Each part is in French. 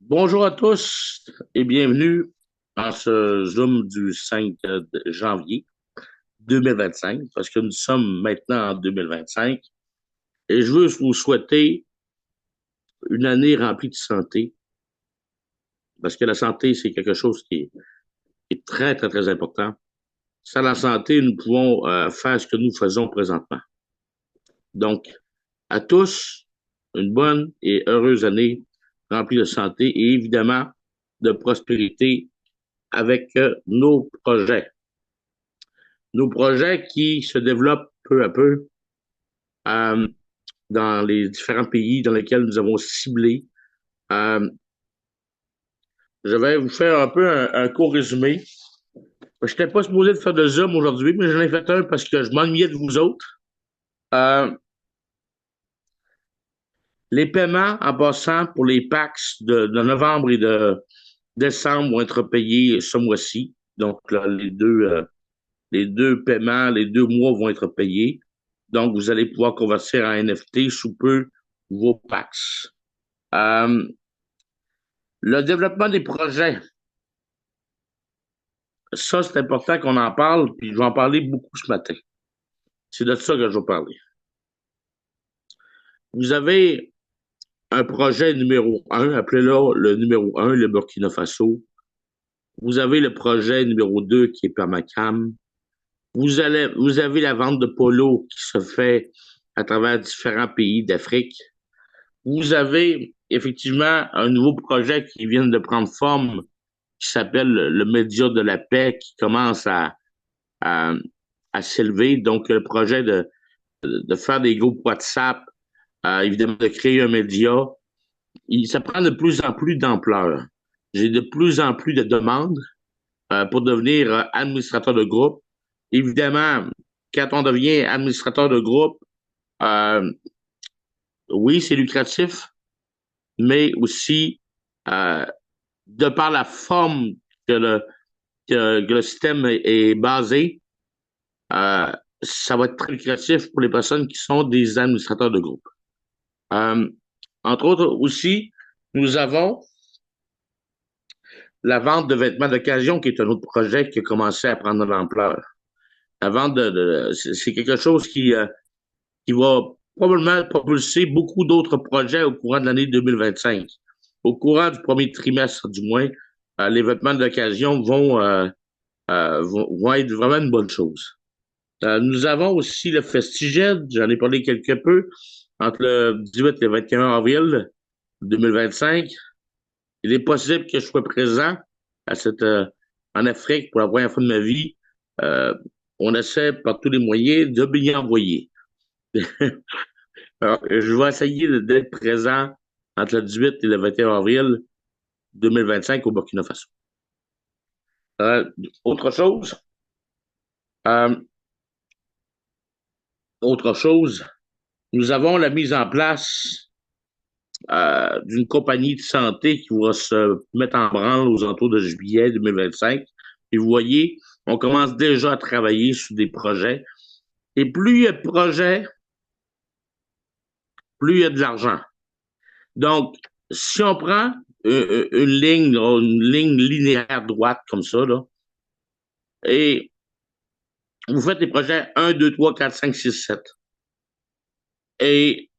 Bonjour à tous et bienvenue dans ce Zoom du 5 janvier 2025, parce que nous sommes maintenant en 2025 et je veux vous souhaiter une année remplie de santé, parce que la santé, c'est quelque chose qui est très, très, très important. Sans la santé, nous pouvons faire ce que nous faisons présentement. Donc, à tous, une bonne et heureuse année remplie de santé et évidemment de prospérité avec nos projets. Nos projets qui se développent peu à peu euh, dans les différents pays dans lesquels nous avons ciblé. Euh, je vais vous faire un peu un court résumé. Je n'étais pas supposé de faire de Zoom aujourd'hui, mais j'en ai fait un parce que je m'ennuyais de vous autres. Euh, les paiements en passant pour les PAX de novembre et de décembre vont être payés ce mois-ci. Donc, là, les deux paiements, les 2 mois vont être payés. Donc, vous allez pouvoir convertir en NFT sous peu vos PAX. Euh, le développement des projets, ça, c'est important qu'on en parle, puis je vais en parler beaucoup ce matin. C'est de ça que je vais parler. Vous avez un projet numéro un, appelez-le le numéro un, le Burkina Faso. Vous avez le projet numéro 2 qui est Permacam. Vous avez la vente de polo qui se fait à travers différents pays d'Afrique. Vous avez effectivement un nouveau projet qui vient de prendre forme qui s'appelle le Média de la paix qui commence à, à s'élever. Donc, le projet de faire des groupes WhatsApp, évidemment, de créer un média, ça prend de plus en plus d'ampleur. J'ai de plus en plus de demandes pour devenir administrateur de groupe. Évidemment, quand on devient administrateur de groupe, euh, oui, c'est lucratif, mais aussi, euh, de par la forme que que le système est basé, euh, ça va être très lucratif pour les personnes qui sont des administrateurs de groupe. Euh, Entre autres aussi, nous avons la vente de vêtements d'occasion, qui est un autre projet qui a commencé à prendre de l'ampleur. La vente c'est quelque chose qui va probablement propulser beaucoup d'autres projets au courant de l'année 2025. Au courant du premier trimestre, du moins, les vêtements d'occasion vont être vraiment une bonne chose. Nous avons aussi le Festiged, j'en ai parlé quelque peu, entre le 18 et le 21 avril 2025. Il est possible que je sois présent à en Afrique pour la première fois de ma vie. Euh, on essaie par tous les moyens de m'y envoyer. Alors, je vais essayer d'être présent entre le 18 et le 21 avril 2025 au Burkina Faso. Euh, autre chose, euh, autre chose, nous avons la mise en place d'une compagnie de santé qui va se mettre en branle aux alentours de juillet 2025. Et vous voyez, on commence déjà à travailler sur des projets. Et plus il y a de projets, plus il y a de l'argent. Donc, si on prend une ligne linéaire droite comme ça, là, et vous faites les projets 1, 2, 3, 4, 5, 6, 7, et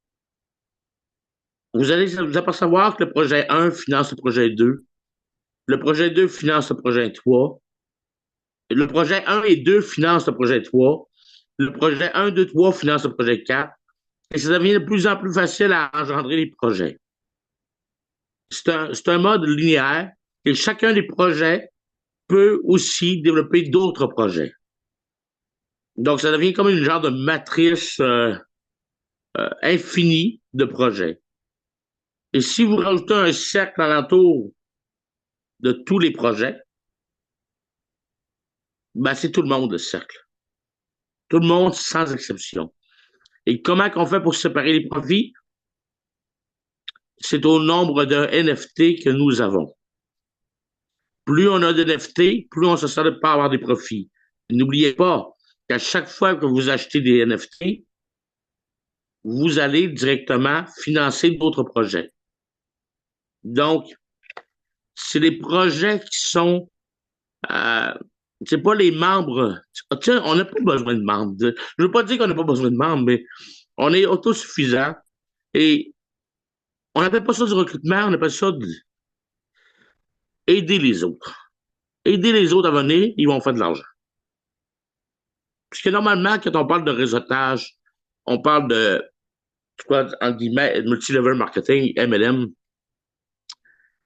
vous allez vous apercevoir que le projet 1 finance le projet 2, le projet 2 finance le projet 3, le projet 1 et 2 finance le projet 3, le projet 1, 2, 3 finance le projet 4, et ça devient de plus en plus facile à engendrer les projets. C'est un mode linéaire et chacun des projets peut aussi développer d'autres projets. Donc, ça devient comme une genre de matrice infinie de projets. Et si vous rajoutez un cercle alentour de tous les projets, ben, c'est tout le monde, le cercle. Tout le monde sans exception. Et comment qu'on fait pour séparer les profits? C'est au nombre de NFT que nous avons. Plus on a de NFT, plus on se sert de pas avoir des profits. N'oubliez pas qu'à chaque fois que vous achetez des NFT, vous allez directement financer d'autres projets. Donc, c'est des projets qui sont, euh, c'est pas les membres. Tu sais, on n'a pas besoin de membres. Je veux pas dire qu'on n'a pas besoin de membres, mais on est autosuffisant et on n'appelle pas ça du recrutement, on appelle ça aider les autres. Aider les autres à venir, ils vont faire de l'argent. Parce que normalement, quand on parle de réseautage, on parle de, quoi, en guillemets, multi-level marketing, MLM,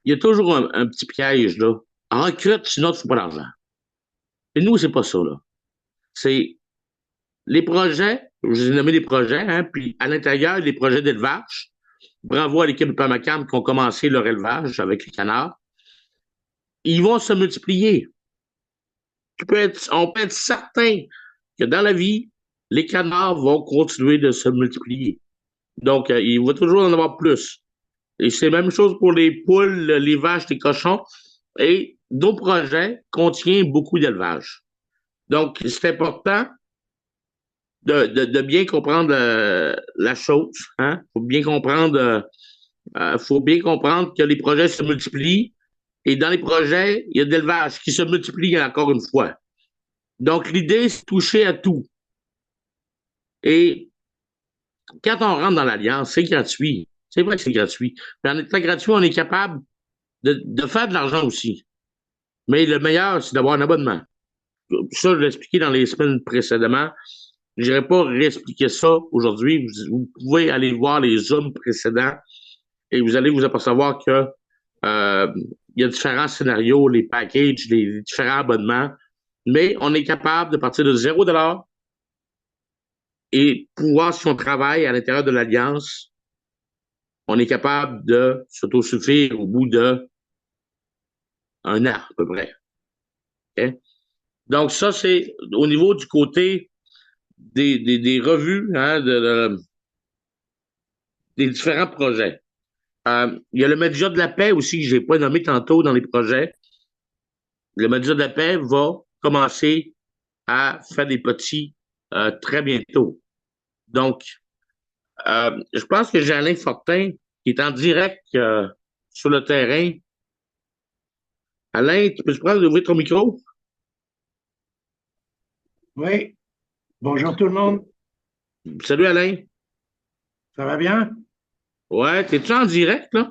il y a toujours un petit piège, là. En recrute, sinon tu ne fais pas d'argent. Et nous, c'est pas ça, là. C'est les projets, je vous ai nommé des projets, hein, puis à l'intérieur, les projets d'élevage. Bravo à l'équipe de Pamacam qui ont commencé leur élevage avec les canards. Ils vont se multiplier. On peut être certain que dans la vie, les canards vont continuer de se multiplier. Donc, il va toujours en avoir plus. Et c'est la même chose pour les poules, les vaches, les cochons. Et nos projets contiennent beaucoup d'élevage. Donc, c'est important de bien comprendre la chose. Hein? Faut bien comprendre que les projets se multiplient. Et dans les projets, il y a de l'élevage qui se multiplie encore une fois. Donc, l'idée, c'est de toucher à tout. Et quand on rentre dans l'Alliance, c'est gratuit. C'est vrai que c'est gratuit. Mais en étant gratuit, on est capable de faire de l'argent aussi. Mais le meilleur, c'est d'avoir un abonnement. Ça, je l'ai expliqué dans les semaines précédemment. Je n'irai pas réexpliquer ça aujourd'hui. Vous pouvez aller voir les Zooms précédents et vous allez vous apercevoir que il y a différents scénarios, les packages, les différents abonnements. Mais on est capable de partir de 0 $ et pouvoir, si on travaille à l'intérieur de l'Alliance, on est capable de s'autosuffire au bout de 1 an à peu près. Okay? Donc ça, c'est au niveau du côté des revues, hein, des différents projets. Il y a le média de la paix aussi que je n'ai pas nommé tantôt dans les projets. Le média de la paix va commencer à faire des petits très bientôt. Donc, je pense que j'ai Alain Fortin qui est en direct sur le terrain. Alain, tu peux te prendre d'ouvrir ton micro? Oui, bonjour tout le monde, Salut Alain. ça va bien? Ouais, t'es-tu en direct, là?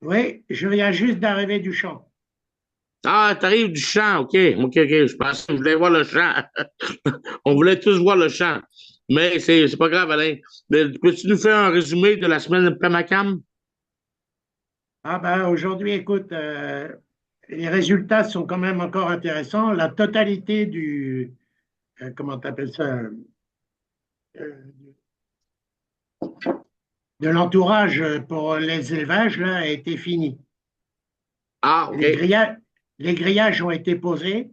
Oui, je viens juste d'arriver du champ. Ah, t'arrives du champ, OK. OK, OK. Je pensais que je voulais voir le champ. On voulait tous voir le champ. Mais c'est pas grave, Alain. Mais peux-tu nous faire un résumé de la semaine de Pamacam? Ah ben aujourd'hui, écoute, les résultats sont quand même encore intéressants. La totalité comment t'appelles ça, de l'entourage pour les élevages là, a été fini. Ah, Les OK. grillages, les grillages ont été posés,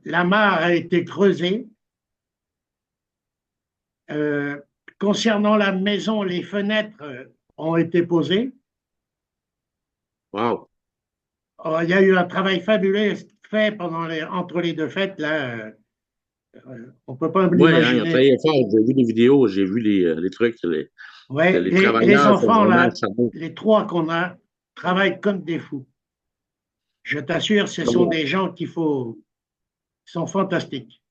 la mare a été creusée. Euh, Concernant la maison, les fenêtres ont été posées. Wow. Oh, il y a eu un travail fabuleux fait entre les deux fêtes. Là, on ne peut pas Oui, hein, ils ont l'imaginer. travaillé fort. J'ai vu des vidéos, j'ai vu les trucs. Ouais, Les les travailleurs sont enfants, vraiment là, charmants. les trois qu'on a, travaillent comme des fous. Je t'assure, ce sont des gens qui sont fantastiques.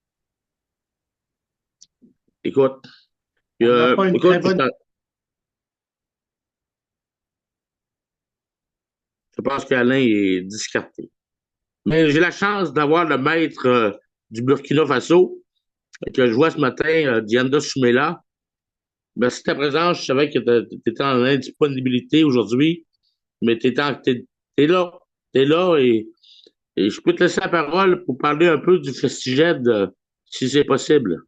Écoute, On n'a pas une très écoute, bonne. je pense qu'Alain est discarté. Mais j'ai la chance d'avoir le maître du Burkina Faso que je vois ce matin, Dianda Soumela. Merci de ta présence. Je savais que tu étais en indisponibilité aujourd'hui, mais t'es là. T'es là et je peux te laisser la parole pour parler un peu du Festiged, si c'est possible.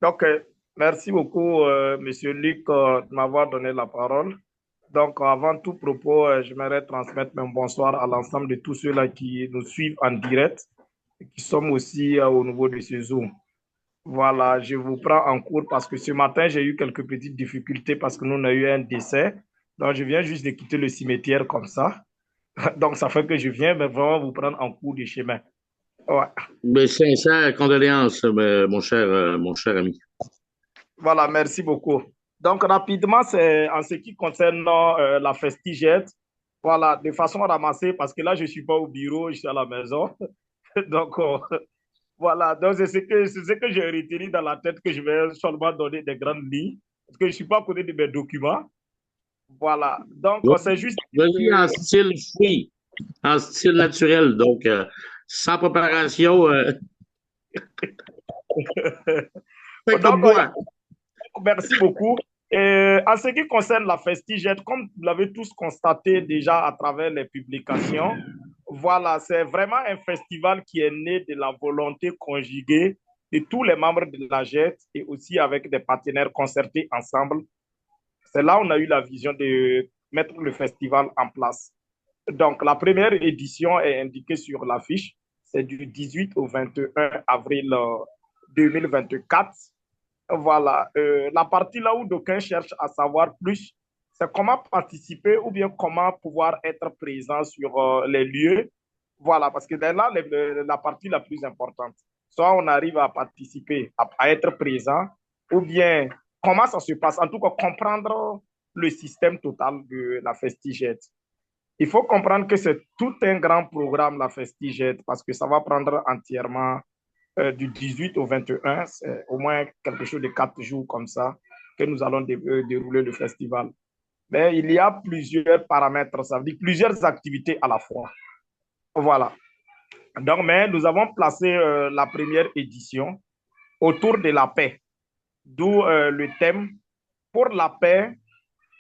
Donc, merci beaucoup, Monsieur Luc, de m'avoir donné la parole. Donc, avant tout propos, j'aimerais transmettre mon bonsoir à l'ensemble de tous ceux-là qui nous suivent en direct et qui sont aussi au niveau de ce Zoom. Voilà, je vous prends en cours parce que ce matin, j'ai eu quelques petites difficultés parce que nous avons eu un décès. Donc, je viens juste de quitter le cimetière comme ça. Donc, ça fait que je viens vraiment vous prendre en cours de chemin. Ouais. Mais sincères condoléances, mon cher ami. Voilà, merci beaucoup. Donc, rapidement, c'est en ce qui concerne la Festigette, voilà, de façon ramassée, parce que là, je ne suis pas au bureau, je suis à la maison. Donc, voilà, donc c'est ce que j'ai retenu dans la tête que je vais seulement donner des grandes lignes, parce que je ne suis pas à côté de mes documents. Voilà, donc Ouais. c'est juste Vas-y en que style free, en style naturel, donc sans préparation. Fais comme donc, moi. merci beaucoup. En ce qui concerne la Festigette, comme vous l'avez tous constaté déjà à travers les publications, voilà, c'est vraiment un festival qui est né de la volonté conjuguée de tous les membres de la JET et aussi avec des partenaires concertés ensemble. C'est là où on a eu la vision de mettre le festival en place. Donc, la première édition est indiquée sur l'affiche. C'est du 18 au 21 avril 2024. Voilà. La partie là où d'aucuns cherchent à savoir plus, c'est comment participer ou bien comment pouvoir être présent sur les lieux. Voilà, parce que c'est là la partie la plus importante. Soit on arrive à participer, à être présent, ou bien comment ça se passe. En tout cas, comprendre le système total de la Festigette. Il faut comprendre que c'est tout un grand programme, la Festigette, parce que ça va prendre entièrement du 18 au 21, c'est au moins quelque chose de 4 jours comme ça que nous allons dérouler le festival. Mais il y a plusieurs paramètres, ça veut dire plusieurs activités à la fois. Voilà. Donc, mais nous avons placé la première édition autour de la paix, d'où le thème pour la paix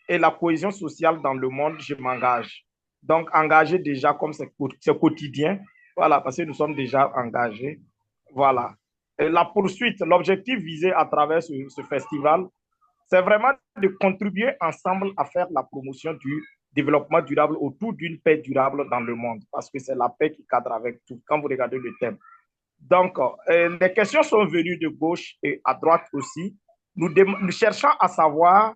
et la cohésion sociale dans le monde, je m'engage. Donc, engagé déjà comme c'est quotidien, voilà, parce que nous sommes déjà engagés. Voilà. Et la poursuite, l'objectif visé à travers ce festival, c'est vraiment de contribuer ensemble à faire la promotion du développement durable autour d'une paix durable dans le monde, parce que c'est la paix qui cadre avec tout, quand vous regardez le thème. Donc, les questions sont venues de gauche et à droite aussi. Nous cherchons à savoir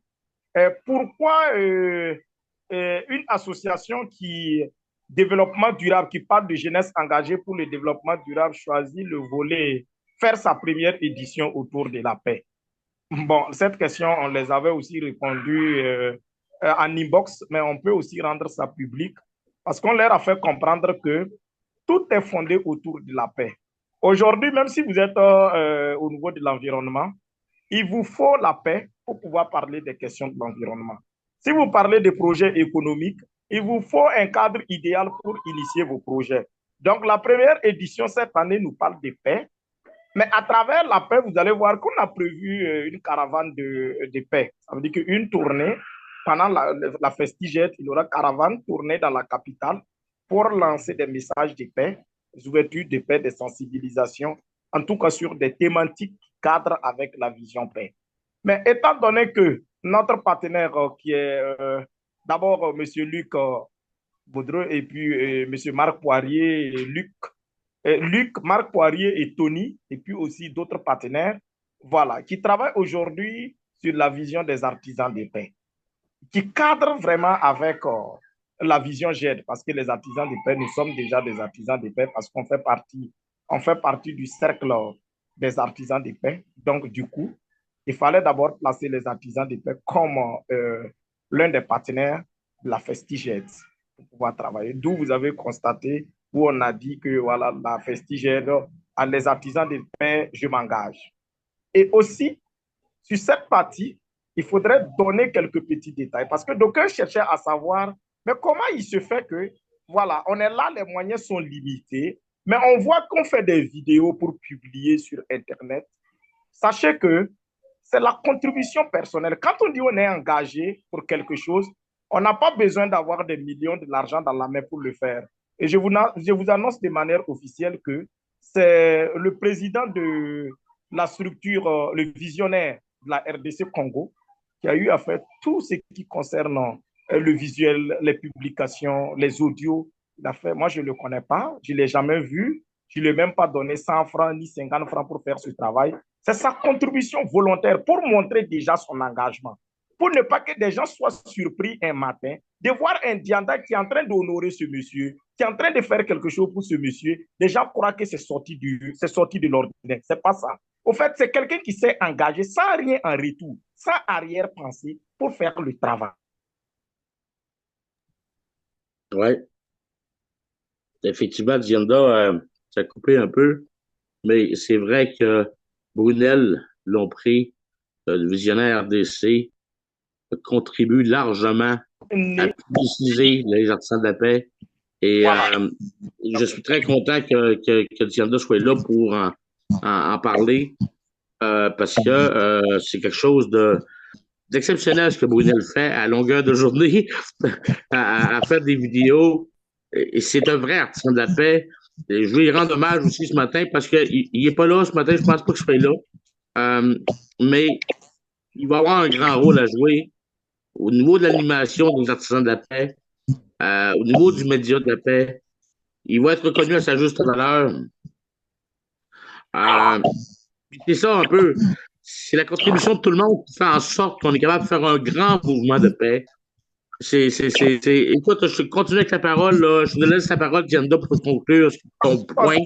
pourquoi une association qui développement durable, qui parle de jeunesse engagée pour le développement durable, choisit le volet, faire sa première édition autour de la paix. Bon, cette question, on les avait aussi répondu en inbox, mais on peut aussi rendre ça public parce qu'on leur a fait comprendre que tout est fondé autour de la paix. Aujourd'hui, même si vous êtes au niveau de l'environnement, il vous faut la paix pour pouvoir parler des questions de l'environnement. Si vous parlez de projets économiques, il vous faut un cadre idéal pour initier vos projets. Donc, la première édition cette année nous parle de paix, mais à travers la paix, vous allez voir qu'on a prévu une caravane de paix. Ça veut dire qu'une tournée, pendant la Festigette, il y aura caravane, tournée dans la capitale pour lancer des messages de paix, des ouvertures de paix, des sensibilisations, en tout cas sur des thématiques qui cadrent avec la vision paix. Mais étant donné que notre partenaire qui est d'abord M. Luc Baudreux et puis M. Marc Poirier et Luc, Marc Poirier et Tony, et puis aussi d'autres partenaires, voilà, qui travaillent aujourd'hui sur la vision des artisans de paix, qui cadrent vraiment avec la vision GED, parce que les artisans de paix, nous sommes déjà des artisans de paix, parce on fait partie du cercle des artisans de paix. Donc, du coup, il fallait d'abord placer les artisans de paix comme l'un des partenaires de la FestiGED pour pouvoir travailler. D'où vous avez constaté où on a dit que voilà, la FestiGED, à les artisans de paix, je m'engage. Et aussi, sur cette partie, il faudrait donner quelques petits détails parce que d'aucuns cherchaient à savoir, mais comment il se fait que, voilà, on est là, les moyens sont limités, mais on voit qu'on fait des vidéos pour publier sur Internet. Sachez que c'est la contribution personnelle. Quand on dit on est engagé pour quelque chose, on n'a pas besoin d'avoir des millions de l'argent dans la main pour le faire. Et je vous annonce de manière officielle que c'est le président de la structure, le visionnaire de la RDC Congo, qui a eu à faire tout ce qui concerne le visuel, les publications, les audios. Il a fait, moi, je ne le connais pas, je ne l'ai jamais vu, je ne lui ai même pas donné 100 francs ni 50 francs pour faire ce travail. C'est sa contribution volontaire pour montrer déjà son engagement. Pour ne pas que des gens soient surpris un matin de voir un Dianda qui est en train d'honorer ce monsieur, qui est en train de faire quelque chose pour ce monsieur. Les gens croient que c'est sorti de l'ordinaire. C'est pas ça. Au fait, c'est quelqu'un qui s'est engagé sans rien en retour, sans arrière-pensée pour faire le travail. Oui, effectivement, Dianda, ça a coupé un peu, mais c'est vrai que Brunel, Lompré, le visionnaire RDC, contribue largement à publiciser les artisans de la paix. Et Voilà. je suis très content que Dianda soit là pour en parler, parce que c'est quelque chose d'exceptionnel ce que Brunel fait à longueur de journée, à faire des vidéos. Et c'est un vrai artisan de la paix. Et je veux lui rendre hommage aussi ce matin parce qu'il n'est pas là ce matin, je pense pas qu'il soit là. Mais il va avoir un grand rôle à jouer au niveau de l'animation des artisans de la paix, au niveau du média de la paix. Il va être reconnu à sa juste valeur. C'est ça un peu. C'est la contribution de tout le monde qui fait en sorte qu'on est capable de faire un grand mouvement de paix. Écoute, je continue avec la parole. Là. Je te laisse la parole, Dianda, pour conclure ton point.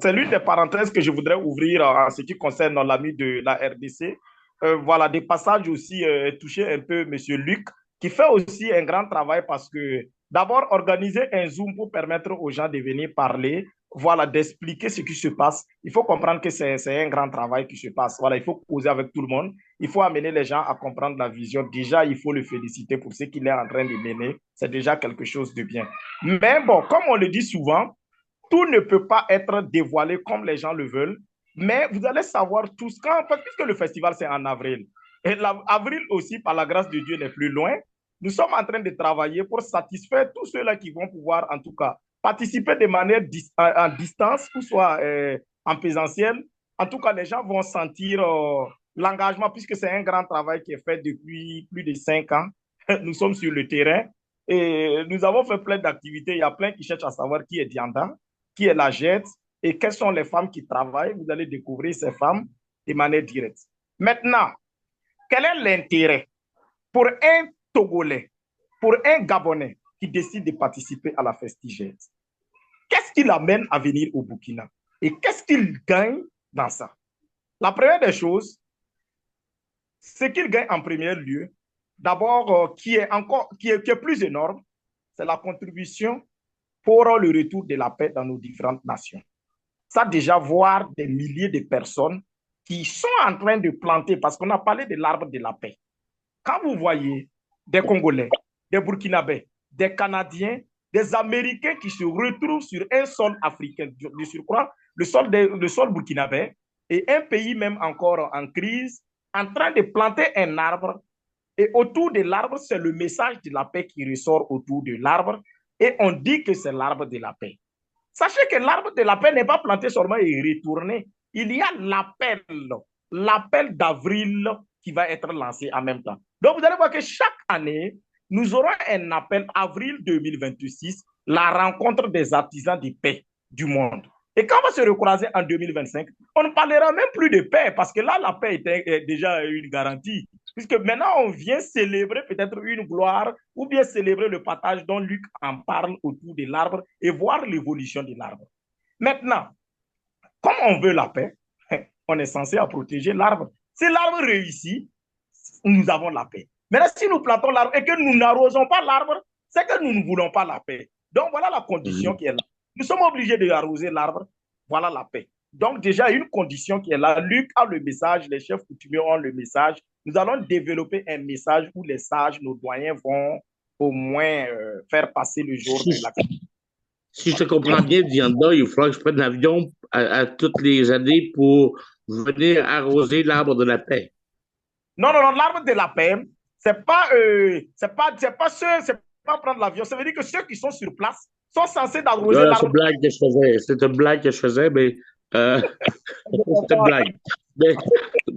C'est l'une des parenthèses que je voudrais ouvrir en ce qui concerne l'ami de la RDC. Voilà, des passages aussi toucher un peu M. Luc, qui fait aussi un grand travail parce que d'abord, organiser un Zoom pour permettre aux gens de venir parler, voilà, d'expliquer ce qui se passe. Il faut comprendre que c'est un grand travail qui se passe. Voilà, il faut causer avec tout le monde. Il faut amener les gens à comprendre la vision. Déjà, il faut le féliciter pour ce qu'il est en train de mener. C'est déjà quelque chose de bien. Mais bon, comme on le dit souvent, tout ne peut pas être dévoilé comme les gens le veulent. Mais vous allez savoir tous, puisque le festival c'est en avril, et l'avril aussi, par la grâce de Dieu, n'est plus loin, nous sommes en train de travailler pour satisfaire tous ceux-là qui vont pouvoir, en tout cas, participer de manière en distance, ou soit en présentiel. En tout cas, les gens vont sentir l'engagement, puisque c'est un grand travail qui est fait depuis plus de 5 ans. Nous sommes sur le terrain et nous avons fait plein d'activités. Il y a plein qui cherchent à savoir qui est Dianda, qui est la JET, et quelles sont les femmes qui travaillent. Vous allez découvrir ces femmes de manière directe. Maintenant, quel est l'intérêt pour un Togolais, pour un Gabonais qui décide de participer à la FestiJET? Qu'est-ce qui l'amène à venir au Burkina? Et qu'est-ce qu'il gagne dans ça? La première des choses, ce qu'il gagne en premier lieu, d'abord, qui est plus énorme, c'est la contribution pour le retour de la paix dans nos différentes nations. Ça, déjà, voir des milliers de personnes qui sont en train de planter, parce qu'on a parlé de l'arbre de la paix. Quand vous voyez des Congolais, des Burkinabés, des Canadiens, des Américains qui se retrouvent sur un sol africain, de surcroît, le sol burkinabé, et un pays même encore en crise, en train de planter un arbre, et autour de l'arbre, c'est le message de la paix qui ressort autour de l'arbre, et on dit que c'est l'arbre de la paix. Sachez que l'arbre de la paix n'est pas planté seulement et retourné. Il y a l'appel d'avril qui va être lancé en même temps. Donc, vous allez voir que chaque année, nous aurons un appel avril 2026, la rencontre des artisans de paix du monde. Et quand on va se recroiser en 2025, on ne parlera même plus de paix parce que là, la paix est déjà une garantie. Puisque maintenant, on vient célébrer peut-être une gloire ou bien célébrer le partage dont Luc en parle autour de l'arbre et voir l'évolution de l'arbre. Maintenant, comme on veut la paix, on est censé protéger l'arbre. Si l'arbre réussit, nous avons la paix. Maintenant, si nous plantons l'arbre et que nous n'arrosons pas l'arbre, c'est que nous ne voulons pas la paix. Donc, voilà la condition qui est là. Nous sommes obligés d'arroser l'arbre. Voilà la paix. Donc, déjà, une condition qui est là. Luc a le message, les chefs coutumiers ont le message. Nous allons développer un message où les sages, nos doyens vont au moins faire passer le jour de la paix. Si je te comprends bien, Dianda, il faudra que je prenne l'avion à toutes les années pour venir arroser l'arbre de la paix. Non, l'arbre de la paix, c'est pas prendre l'avion. Ça veut dire que ceux qui sont sur place sont censés arroser l'arbre. C'est une blague que je faisais, mais c'est une blague.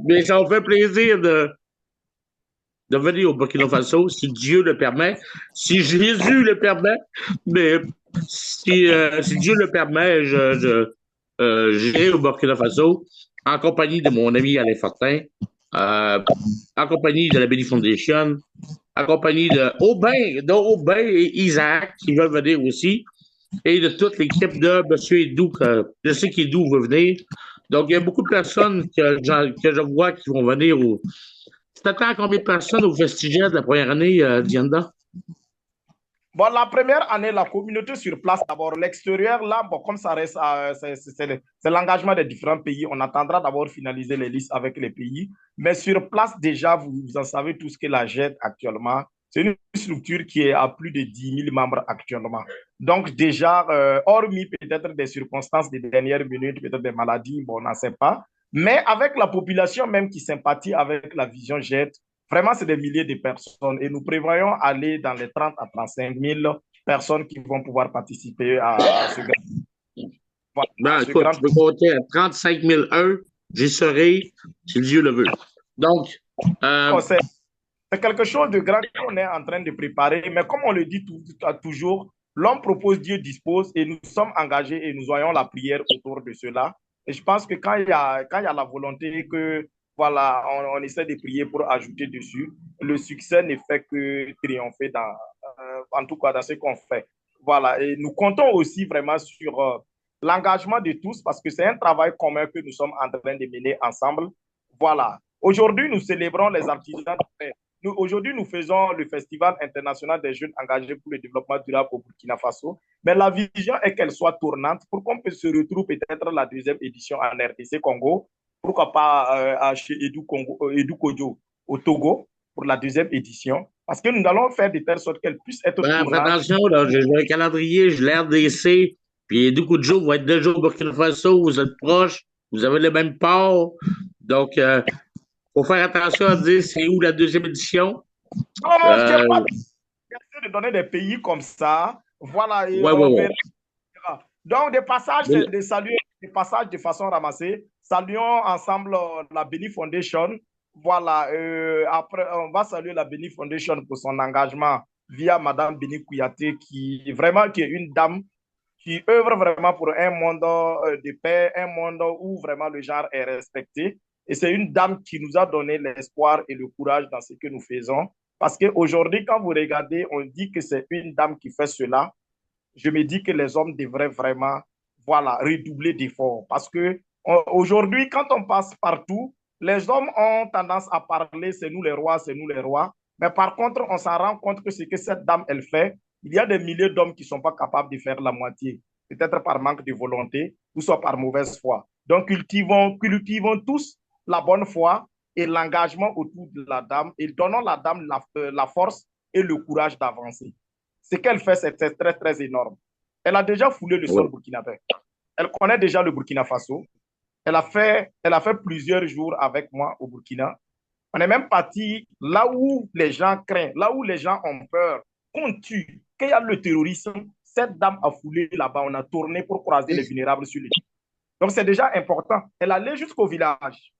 Mais ça me fait plaisir de venir au Burkina Faso, si Dieu le permet, si Jésus le permet, mais si Dieu le permet, j'irai au Burkina Faso en compagnie de mon ami Alain Fortin, en compagnie de la Béni Foundation, en compagnie de Aubin et Isaac qui veulent venir aussi, et de toute l'équipe de M. Edou, je sais qu'Edou veut venir. Donc, il y a beaucoup de personnes que je vois qui vont venir Tu t'attends à combien de personnes au Festigel de la première année, Dianda? Bon, la première année, la communauté sur place, d'abord, l'extérieur, là, bon, comme ça reste, c'est l'engagement des différents pays. On attendra d'abord finaliser les listes avec les pays. Mais sur place, déjà, vous en savez tout ce que la JED actuellement. C'est une structure qui est à plus de 10 000 membres actuellement. Donc, déjà, hormis peut-être des circonstances des dernières minutes, peut-être des maladies, bon, on n'en sait pas. Mais avec la population même qui sympathie avec la vision JED, vraiment, c'est des milliers de personnes et nous prévoyons aller dans les 30 à 35 000 personnes qui vont pouvoir participer à ce grand. Voilà, Ben, écoute, je peux compter à 35 001, j'y serai si Dieu le veut. Donc, c'est quelque chose de grand qu'on est en train de préparer, mais comme on le dit toujours, l'homme propose, Dieu dispose, et nous sommes engagés et nous voyons la prière autour de cela. Et je pense que quand il y a la volonté que, voilà, on essaie de prier pour ajouter dessus, le succès ne fait que triompher en tout cas dans ce qu'on fait. Voilà, et nous comptons aussi vraiment sur l'engagement de tous parce que c'est un travail commun que nous sommes en train de mener ensemble. Voilà. Aujourd'hui, nous célébrons les artisans de Aujourd'hui, nous faisons le Festival international des jeunes engagés pour le développement durable au Burkina Faso. Mais la vision est qu'elle soit tournante pour qu'on puisse se retrouver peut-être la deuxième édition en RDC Congo. Pourquoi pas chez Edu Kodjo au Togo pour la deuxième édition. Parce que nous allons faire de telle sorte qu'elle puisse être tournante. Attention, là, j'ai un calendrier, j'ai l'RDC, puis Doukoujo va être déjà au Burkina Faso, vous êtes proches, vous avez le même port. Donc, faut faire attention à dire c'est où la deuxième édition. Non, non, je n'ai pas de donner des pays comme ça. Voilà, et on verra. Donc, des passages, c'est de saluer, des passages de façon ramassée. Saluons ensemble la Beni Foundation. Voilà, après, on va saluer la Beni Foundation pour son engagement via Madame Beni Kouyaté, qui est une dame qui œuvre vraiment pour un monde de paix, un monde où vraiment le genre est respecté. Et c'est une dame qui nous a donné l'espoir et le courage dans ce que nous faisons. Parce qu'aujourd'hui, quand vous regardez, on dit que c'est une dame qui fait cela. Je me dis que les hommes devraient vraiment, voilà, redoubler d'efforts. Parce que aujourd'hui, quand on passe partout, les hommes ont tendance à parler, c'est nous les rois, c'est nous les rois. Mais par contre, on s'en rend compte que ce que cette dame, elle fait, il y a des milliers d'hommes qui ne sont pas capables de faire la moitié, peut-être par manque de volonté ou soit par mauvaise foi. Donc, cultivons tous la bonne foi et l'engagement autour de la dame et donnons la dame la force et le courage d'avancer. Ce qu'elle fait, c'est très, très énorme. Elle a déjà foulé le sol burkinabé. Elle connaît déjà le Burkina Faso. Elle a fait plusieurs jours avec moi au Burkina. On est même parti là où les gens craignent, là où les gens ont peur, qu'on tue, qu'il y a le terrorisme. Cette dame a foulé là-bas. On a tourné pour croiser les vulnérables sur les. Donc, c'est déjà important. Elle allait jusqu'au village,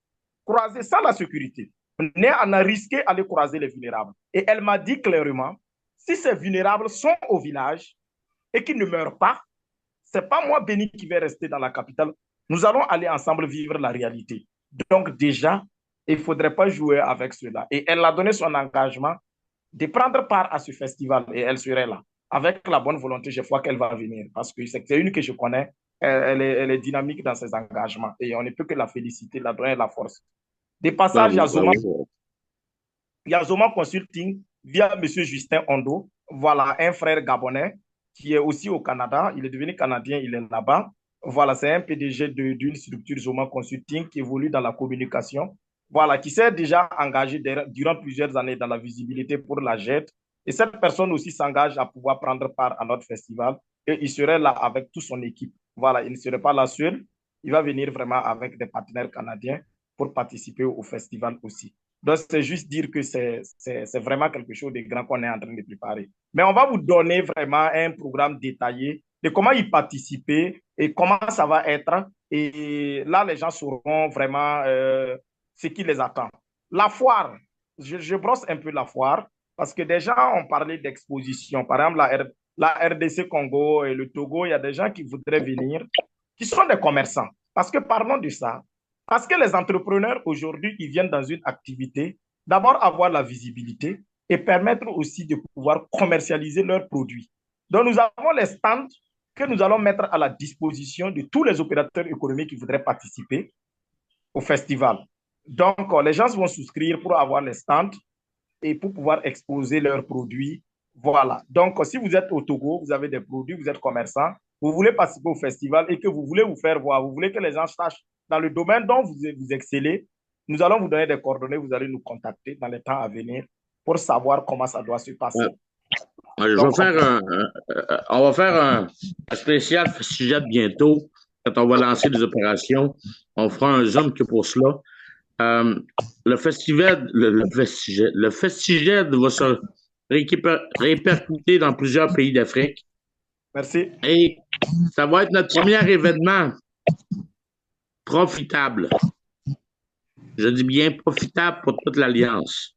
croiser sans la sécurité. On a risqué d'aller croiser les vulnérables. Et elle m'a dit clairement, si ces vulnérables sont au village et qu'ils ne meurent pas, ce n'est pas moi, Béni, qui vais rester dans la capitale. Nous allons aller ensemble vivre la réalité. Donc déjà, il ne faudrait pas jouer avec cela. Et elle a donné son engagement de prendre part à ce festival et elle serait là. Avec la bonne volonté, je crois qu'elle va venir parce que c'est une que je connais. Elle est dynamique dans ses engagements et on ne peut que la féliciter, la donner la force. Des passages, il y a Zoma Consulting via M. Justin Ondo, voilà, un frère gabonais qui est aussi au Canada. Il est devenu canadien, il est là-bas. Voilà, c'est un PDG d'une structure Zoma Consulting qui évolue dans la communication. Voilà, qui s'est déjà engagé durant plusieurs années dans la visibilité pour la JET. Et cette personne aussi s'engage à pouvoir prendre part à notre festival. Et il serait là avec toute son équipe. Voilà, il ne serait pas là seul. Il va venir vraiment avec des partenaires canadiens pour participer au festival aussi. Donc, c'est juste dire que c'est vraiment quelque chose de grand qu'on est en train de préparer. Mais on va vous donner vraiment un programme détaillé de comment y participer et comment ça va être. Et là, les gens sauront vraiment ce qui les attend. La foire, je brosse un peu la foire parce que des gens ont parlé d'exposition. Par exemple, la RDC Congo et le Togo, il y a des gens qui voudraient venir, qui sont des commerçants. Parce que parlons de ça. Parce que les entrepreneurs, aujourd'hui, ils viennent dans une activité, d'abord avoir la visibilité et permettre aussi de pouvoir commercialiser leurs produits. Donc, nous avons les stands que nous allons mettre à la disposition de tous les opérateurs économiques qui voudraient participer au festival. Donc, les gens vont souscrire pour avoir les stands et pour pouvoir exposer leurs produits. Voilà. Donc, si vous êtes au Togo, vous avez des produits, vous êtes commerçant, vous voulez participer au festival et que vous voulez vous faire voir, vous voulez que les gens sachent dans le domaine dont vous excellez, nous allons vous donner des coordonnées, vous allez nous contacter dans les temps à venir pour savoir comment ça doit se passer. Donc, on va faire un spécial sujet bientôt. Quand on va lancer des opérations, on fera un Zoom que pour cela. Le festival, le Festiged va se répercuter dans plusieurs pays d'Afrique. Merci. Et ça va être notre premier événement profitable. Je dis bien profitable pour toute l'Alliance.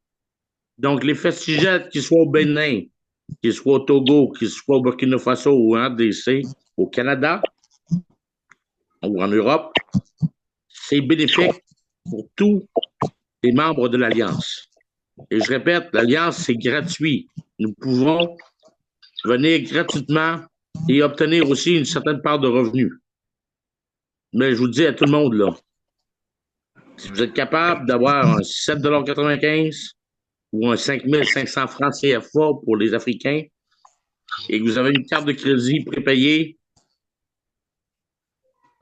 Donc, les Festiged, qu'ils soient au Bénin, qu'ils soient au Togo, qu'ils soient au Burkina Faso ou en RDC, au Canada ou en Europe, c'est bénéfique pour tous les membres de l'Alliance. Et je répète, l'Alliance, c'est gratuit. Nous pouvons venir gratuitement et obtenir aussi une certaine part de revenus. Mais je vous dis à tout le monde, là, si vous êtes capable d'avoir un 7,95 $ ou un 5 500 francs CFA pour les Africains et que vous avez une carte de crédit prépayée,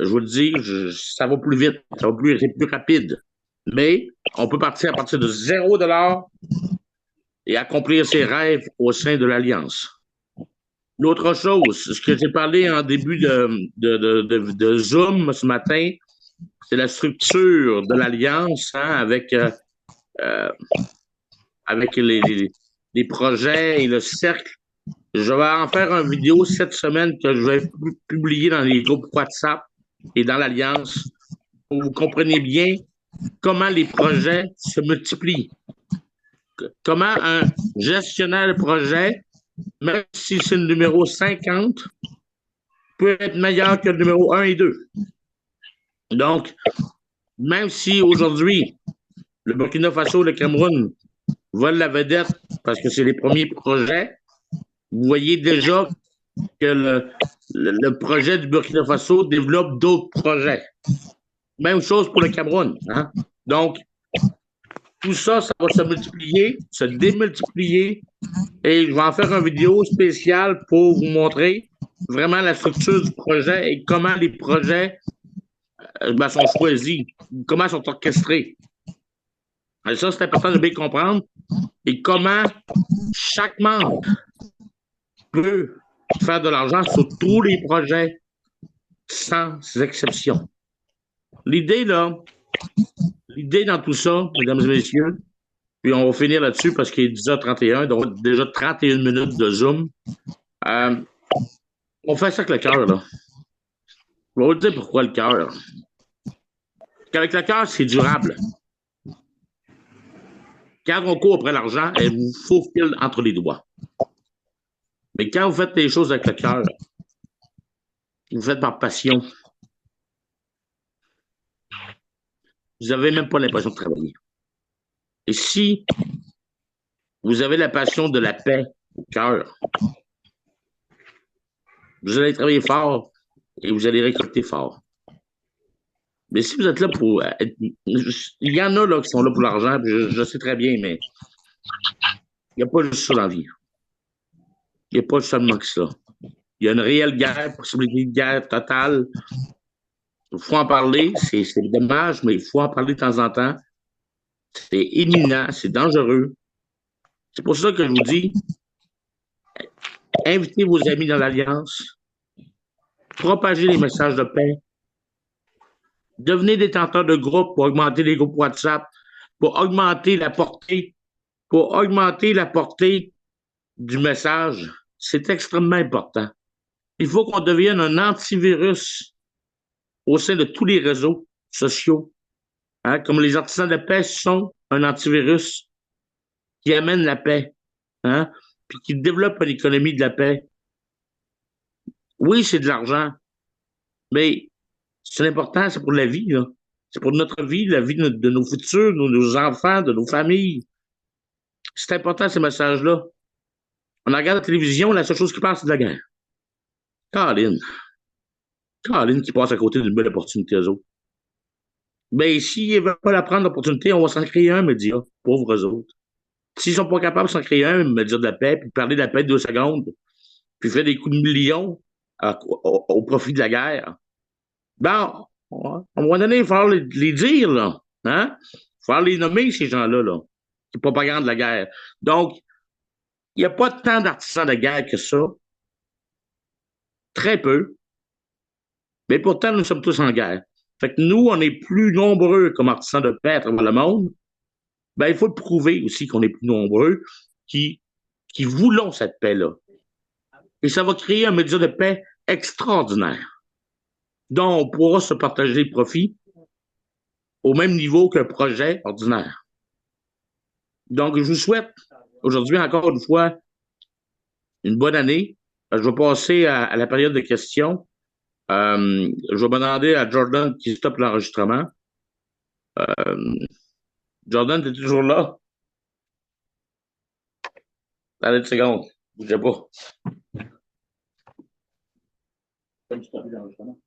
je vous le dis, ça va plus vite, c'est plus rapide. Mais on peut partir à partir de 0 $ et accomplir ses rêves au sein de l'Alliance. L'autre chose, ce que j'ai parlé en début de Zoom ce matin, c'est la structure de l'Alliance avec les projets et le cercle. Je vais en faire une vidéo cette semaine que je vais publier dans les groupes WhatsApp et dans l'Alliance pour que vous compreniez bien comment les projets se multiplient. Comment un gestionnaire de projet, même si c'est le numéro 50, peut être meilleur que le numéro 1 et 2. Donc, même si aujourd'hui, le Burkina Faso, le Cameroun volent la vedette parce que c'est les premiers projets, vous voyez déjà que le projet du Burkina Faso développe d'autres projets. Même chose pour le Cameroun. Hein? Donc, tout ça, ça va se multiplier, se démultiplier, et je vais en faire une vidéo spéciale pour vous montrer vraiment la structure du projet et comment les projets sont choisis, comment ils sont orchestrés. Et ça, c'est important de bien comprendre. Et comment chaque membre peut faire de l'argent sur tous les projets sans exception. L'idée dans tout ça, mesdames et messieurs, puis on va finir là-dessus parce qu'il est 10h31, donc déjà 31 minutes de Zoom. On fait ça avec le cœur, là. Je vais vous dire pourquoi le cœur. Parce qu'avec le cœur, c'est durable. Quand on court après l'argent, elle vous faufile entre les doigts. Mais quand vous faites les choses avec le cœur, vous faites par passion, vous n'avez même pas l'impression de travailler. Et si vous avez la passion de la paix au cœur, vous allez travailler fort et vous allez récolter fort. Mais si vous êtes là pour être... Il y en a là qui sont là pour l'argent, je sais très bien, mais il n'y a pas juste ça dans la vie. Il n'y a pas seulement que ça. Il y a une réelle guerre, possibilité de guerre totale. Il faut en parler, c'est dommage, mais il faut en parler de temps en temps. C'est imminent, c'est dangereux. C'est pour ça que je vous dis, invitez vos amis dans l'Alliance, propagez les messages de paix, devenez détenteurs de groupes pour augmenter les groupes WhatsApp, pour augmenter la portée du message. C'est extrêmement important. Il faut qu'on devienne un antivirus au sein de tous les réseaux sociaux. Hein, comme les artisans de paix sont un antivirus qui amène la paix, hein, puis qui développe une économie de la paix. Oui, c'est de l'argent, mais c'est important, c'est pour la vie, là. C'est pour notre vie, la vie de nos futurs, de nos enfants, de nos familles. C'est important, ces messages-là. On regarde la télévision, la seule chose qui passe, c'est de la guerre. Caroline qui passe à côté d'une belle opportunité aux autres. Ben, s'ils ne veulent pas la prendre l'opportunité, on va s'en créer un média, pauvres eux autres. S'ils sont pas capables de s'en créer un média de la paix, puis parler de la paix de 2 secondes, puis faire des coups de millions au profit de la guerre, ben, à un moment donné, il va falloir les dire, là. Hein? Il va falloir les nommer, ces gens-là, là, qui propagandent la guerre. Donc, il n'y a pas tant d'artisans de guerre que ça. Très peu. Mais pourtant, nous sommes tous en guerre. Fait que nous, on est plus nombreux comme artisans de paix à travers le monde. Ben, il faut le prouver aussi qu'on est plus nombreux qui, qui voulons cette paix-là. Et ça va créer un média de paix extraordinaire, dont on pourra se partager les profits au même niveau qu'un projet ordinaire. Donc, je vous souhaite aujourd'hui, encore une fois, une bonne année. Je vais passer à la période de questions. Je vais demander à Jordan qui stoppe l'enregistrement. Jordan, t'es toujours là? Allez, une seconde. Bougez pas. Comme stopper l'enregistrement.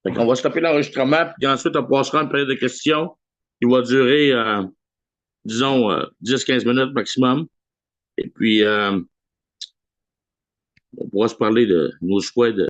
Fait qu'on va stopper l'enregistrement, puis ensuite, on passera une période de questions qui va durer, disons, 10-15 minutes maximum. Et puis, on pourra se parler de nos souhaits de